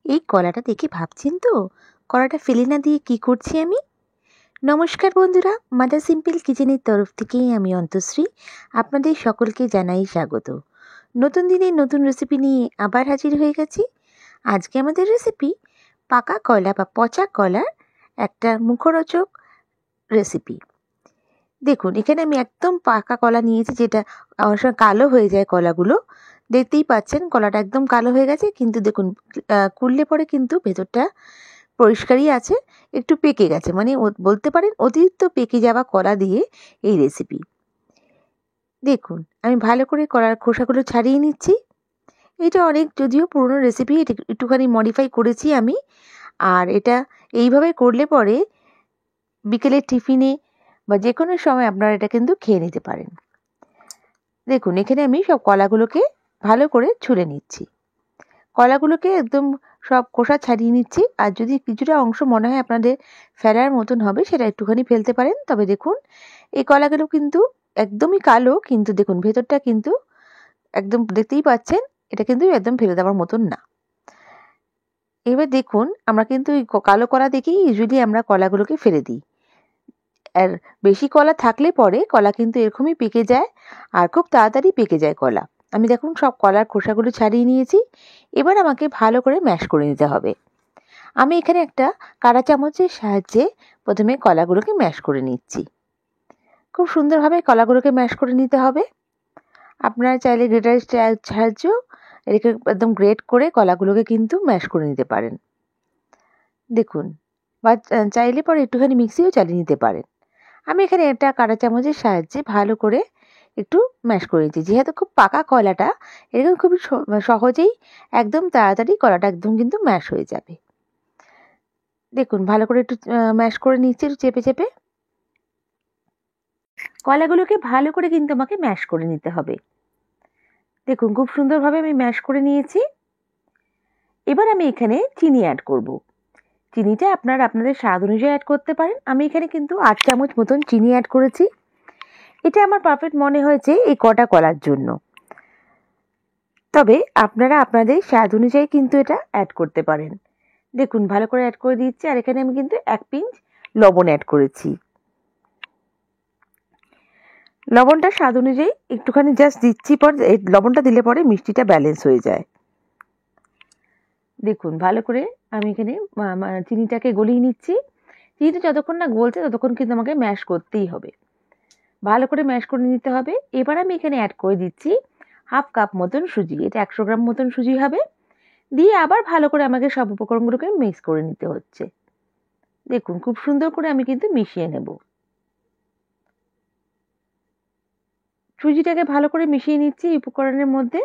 এই কলাটা দেখে ভাবছেন তো কলাটা ফেলে না দিয়ে কি করছি আমি? নমস্কার বন্ধুরা, মাদার সিম্পল কিচেনের তরফ থেকে আমি অন্তশ্রী আপনাদের সকলকে জানাই স্বাগত। নতুন দিনে নতুন রেসিপি নিয়ে আবার হাজির হয়ে গেছি। আজকে আমাদের রেসিপি পাকা কলা বা পচা কলার একটা মুখরোচক রেসিপি। দেখুন, এখানে আমি একদম পাকা কলা নিয়েছি, যেটা আমার সঙ্গে কালো হয়ে যায় কলাগুলো। দেখতেই পাচ্ছেন কলাটা একদম কালো হয়ে গেছে, কিন্তু দেখুন কুললে পরে কিন্তু ভেতরটা পরিষ্কারই আছে, একটু পেকে গেছে, মানে বলতে পারেন অতিরিক্ত পেকে যাওয়া কলা দিয়ে এই রেসিপি। দেখুন আমি ভালো করে কলার খোসাগুলো ছাড়িয়ে নিচ্ছি। এটা অনেক যদিও পুরনো রেসিপি, এটা একটুখানি মডিফাই করেছি আমি। আর এটা এইভাবে করলে পরে বিকেলের টিফিনে বা যে কোনো সময় আপনারা এটা কিন্তু খেয়ে নিতে পারেন। দেখুন এখানে আমি সব কলাগুলোকে ভালো করে ছুলে নিচ্ছি। কলাগুলোকে একদম সব খোসা ছাড়িয়ে নিচ্ছি। আর যদি কিছুটা অংশ মনে হয় আপনাদের ফেলার মতন হবে, সেটা একটুখানি ফেলতে পারেন। তবে দেখুন এই কলাগুলো কিন্তু একদমই কালো, কিন্তু দেখুন ভেতরটা কিন্তু একদম দেখতেই পাচ্ছেন, এটা কিন্তু একদম ফেলে দেওয়ার মতন না। এবার দেখুন আমরা কিন্তু এই কালো কলা দেখেই ইউজুয়ালি আমরা কলাগুলোকে ফেলে দিই। আর বেশি কলা থাকলে পরে কলা কিন্তু এরকমই পেকে যায়, আর খুব তাড়াতাড়ি পেকে যায় কলা। আমি দেখুন সব কলার খোসাগুলো ছাড়িয়ে নিয়েছি। এবার আমাকে ভালো করে ম্যাশ করে নিতে হবে। আমি এখানে একটা কাঁটা চামচের সাহায্যে প্রথমে কলাগুলোকে ম্যাশ করে নিচ্ছি। খুব সুন্দরভাবে কলাগুলোকে ম্যাশ করে নিতে হবে। আপনারা চাইলে গ্রেটারের সাহায্যেও এটাকে একদম গ্রেট করে কলাগুলোকে কিন্তু ম্যাশ করে নিতে পারেন। দেখুন, বা চাইলে পরে একটুখানি মিক্সিও চালিয়ে নিতে পারেন। আমি এখানে একটা কাঁটা চামচের সাহায্যে ভালো করে একটু ম্যাশ করে নিচ্ছি। যেহেতু খুব পাকা কলাটা, এরকম খুবই সহজেই একদম তাড়াতাড়ি কলাটা একদম কিন্তু ম্যাশ হয়ে যাবে। দেখুন ভালো করে একটু ম্যাশ করে নিচ্ছি, একটু চেপে চেপে। কলাগুলোকে ভালো করে কিন্তু আমাকে ম্যাশ করে নিতে হবে। দেখুন খুব সুন্দরভাবে আমি ম্যাশ করে নিয়েছি। এবার আমি এখানে চিনি অ্যাড করব। চিনিটা আপনারা আপনাদের স্বাদ অনুযায়ী অ্যাড করতে পারেন। আমি এখানে কিন্তু 8 চামচ মতন চিনি অ্যাড করেছি। এটা আমার পারফেক্ট মনে হয়েছে এই কটা কলার জন্য। তবে আপনারা আপনাদের স্বাদ অনুযায়ী কিন্তু এটা অ্যাড করতে পারেন। দেখুন ভালো করে অ্যাড করে দিচ্ছি। আর এখানে আমি কিন্তু 1 পিঞ্চ লবণ অ্যাড করেছি। লবণটা স্বাদ অনুযায়ী একটুখানি জাস্ট দিচ্ছি, পর এই লবণটা দিলে পরে মিষ্টিটা ব্যালেন্স হয়ে যায়। দেখুন ভালো করে আমি এখানে চিনিটাকে গলিয়ে নিচ্ছি। চিনিটা যতক্ষণ না গলছে ততক্ষণ কিন্তু আমাকে ম্যাশ করতেই হবে, ভালো করে ম্যাশ করে নিতে হবে। এবার আমি এখানে অ্যাড করে দিচ্ছি 1/2 কাপ মতন সুজি। এটা 100 গ্রাম মতন সুজি হবে। দিয়ে আবার ভালো করে আমাকে সব উপকরণগুলোকে মিক্স করে নিতে হচ্ছে। দেখুন খুব সুন্দর করে আমি কিন্তু মিশিয়ে নেব। সুজিটাকে ভালো করে মিশিয়ে নিচ্ছি এই উপকরণের মধ্যে।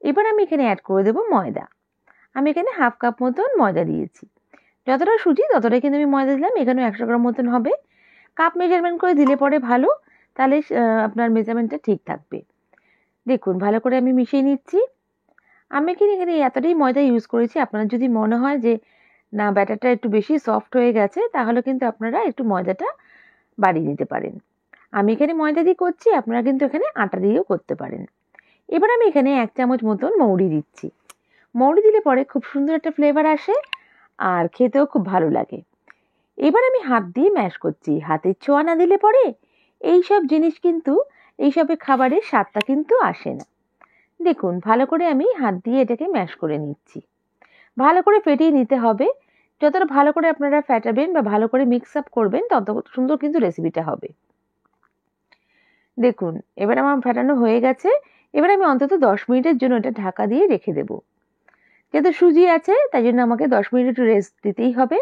এবার আমি এখানে অ্যাড করে দেব ময়দা। আমি এখানে 1/2 কাপ মতন ময়দা দিয়েছি। যতটা সুজি ততটাই কিন্তু আমি ময়দা দিলাম। এখানেও 100 গ্রাম মতন হবে। কাপ মেজারমেন্ট করে দিলে পরে ভালো, তাহলে আপনার মেজারমেন্টটা ঠিক থাকবে। দেখুন ভালো করে আমি মিশিয়ে নিচ্ছি। আমি এখানে এতটাই ময়দা ইউজ করেছি। আপনার যদি মনে হয় যে না ব্যাটারটা একটু বেশি সফট হয়ে গেছে, তাহলে কিন্তু আপনারা একটু ময়দাটা বাড়িয়ে নিতে পারেন। আমি এখানে ময়দা দিয়ে করছি, আপনারা কিন্তু এখানে আটা দিয়েও করতে পারেন। এবার আমি এখানে 1 চামচ মতন মৌরি দিচ্ছি। মৌরি দিলে পরে খুব সুন্দর একটা ফ্লেভার আসে, আর খেতেও খুব ভালো লাগে। এবার আমি হাত দিয়ে ম্যাশ করছি। হাতের ছোঁয়া না দিলে পরে এইসব জিনিস কিন্তু, এইসবের খাবারের স্বাদটা কিন্তু আসে না। দেখুন ভালো করে আমি হাত দিয়ে এটাকে ম্যাশ করে নিচ্ছি। ভালো করে ফেটিয়ে নিতে হবে। যতটা ভালো করে আপনারা ফেটাবেন বা ভালো করে মিক্স আপ করবেন, তত সুন্দর কিন্তু রেসিপিটা হবে। দেখুন এবার আমার ফেটানো হয়ে গেছে। এবার আমি অন্তত 10 মিনিটের জন্য এটা ঢাকা দিয়ে রেখে দেব। যেহেতু সুজি আছে তাই জন্য আমাকে 10 মিনিট একটু রেস্ট দিতেই হবে,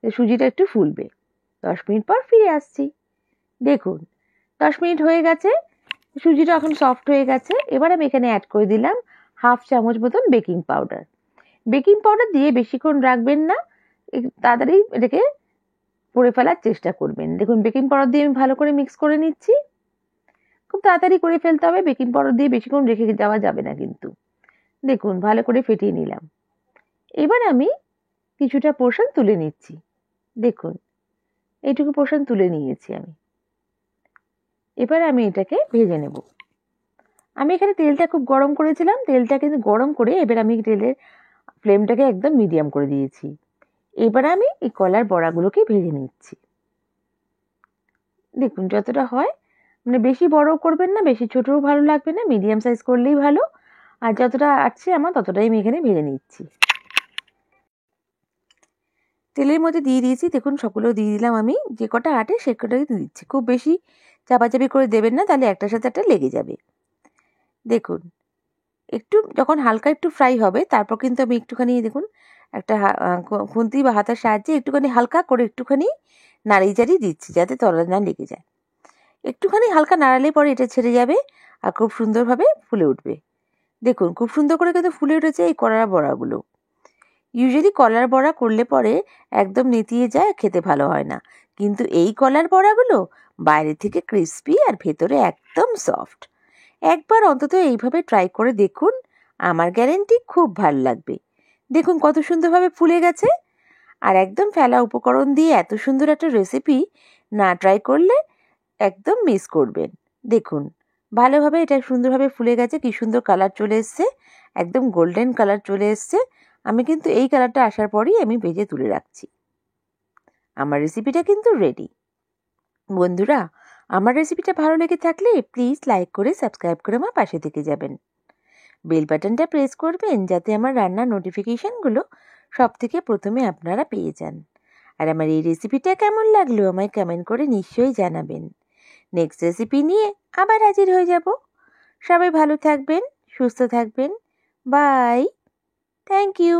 সুজিটা একটু ফুলবে। 10 মিনিট পর ফিরে আসছি। দেখুন 10 মিনিট হয়ে গেছে, সুজিটা এখন সফট হয়ে গেছে। এবার আমি এখানে অ্যাড করে দিলাম 1/2 চামচ মতন বেকিং পাউডার। বেকিং পাউডার দিয়ে বেশিক্ষণ রাখবেন না, তাড়াতাড়ি এটাকে করে ফেলার চেষ্টা করবেন। দেখুন বেকিং পাউডার দিয়ে আমি ভালো করে মিক্স করে নিচ্ছি। খুব তাড়াতাড়ি করে ফেলতে হবে, বেকিং পাউডার দিয়ে বেশিক্ষণ রেখে যাওয়া যাবে না কিন্তু। দেখুন ভালো করে ফেটিয়ে নিলাম। এবার আমি কিছুটা পোর্শন তুলে নিচ্ছি। দেখুন এইটুকু পোর্শন তুলে নিয়েছি আমি। এবার আমি এটাকে ভেজে নেব। আমি এখানে তেলটা খুব গরম করেছিলাম। তেলটা কিন্তু গরম করে এবার আমি তেলের ফ্লেমটাকে একদম মিডিয়াম করে দিয়েছি। এবার আমি এই কলার বড়াগুলোকে ভেজে নিচ্ছি। দেখুন যতটা হয়, মানে বেশি বড়ও করবেন না, বেশি ছোটও ভালো লাগবে না, মিডিয়াম সাইজ করলেই ভালো। আর যতটা আছে আমার ততটাই আমি এখানে ভেজে নিচ্ছি। তেলের মধ্যে দিয়ে দিয়েছি, দেখুন সবগুলো দিয়ে দিলাম আমি। যে কটা আটে সে কটাই দিয়ে দিচ্ছি। খুব বেশি চাপাচাপি করে দেবেন না, তাহলে একটার সাথে একটা লেগে যাবে। দেখুন একটু যখন হালকা একটু ফ্রাই হবে, তারপর কিন্তু আমি একটুখানি দেখুন একটা খুন্তি বা হাতার সাহায্যে একটুখানি হালকা করে একটুখানি নাড়িয়ে চাড়িয়ে দিচ্ছি, যাতে তলায় না লেগে যায়। একটুখানি হালকা নাড়ালে পরে এটা ছেড়ে যাবে আর খুব সুন্দরভাবে ফুলে উঠবে। দেখুন খুব সুন্দর করে কিন্তু ফুলে উঠেছে এই কলার বড়াগুলো। ইউজুয়ালি কলার বড়া করলে পরে একদম নেতিয়ে যায়, খেতে ভালো হয় না। কিন্তু এই কলার বড়াগুলো বাইরে থেকে ক্রিস্পি আর ভেতরে একদম সফট। একবার অন্তত এইভাবে ট্রাই করে দেখুন, আমার গ্যারেন্টি খুব ভালো লাগবে। দেখুন কত সুন্দরভাবে ফুলে গেছে। আর একদম ফেলা উপকরণ দিয়ে এত সুন্দর একটা রেসিপি না ট্রাই করলে একদম মিস করবেন। দেখুন ভালোভাবে এটা সুন্দরভাবে ফুলে গেছে, কি সুন্দর কালার চলে এসছে, একদম গোল্ডেন কালার চলে এসছে। আমি কিন্তু এই কালারটা আসার পরেই আমি ভেজে তুলে রাখছি। আমার রেসিপিটা কিন্তু রেডি। বন্ধুরা, আমার রেসিপিটা ভালো লেগে থাকলে প্লিজ লাইক করে সাবস্ক্রাইব করে আমার পাশে থেকে যাবেন। বেল বাটনটা প্রেস করবেন, যাতে আমার রান্নার নোটিফিকেশনগুলো সব থেকে প্রথমে আপনারা পেয়ে যান। আর আমার এই রেসিপিটা কেমন লাগলো আমায় কমেন্ট করে নিশ্চয়ই জানাবেন। নেক্সট রেসিপি নিয়ে আবার হাজির হয়ে যাব। সবাই ভালো থাকবেন, সুস্থ থাকবেন। বাই। Thank you.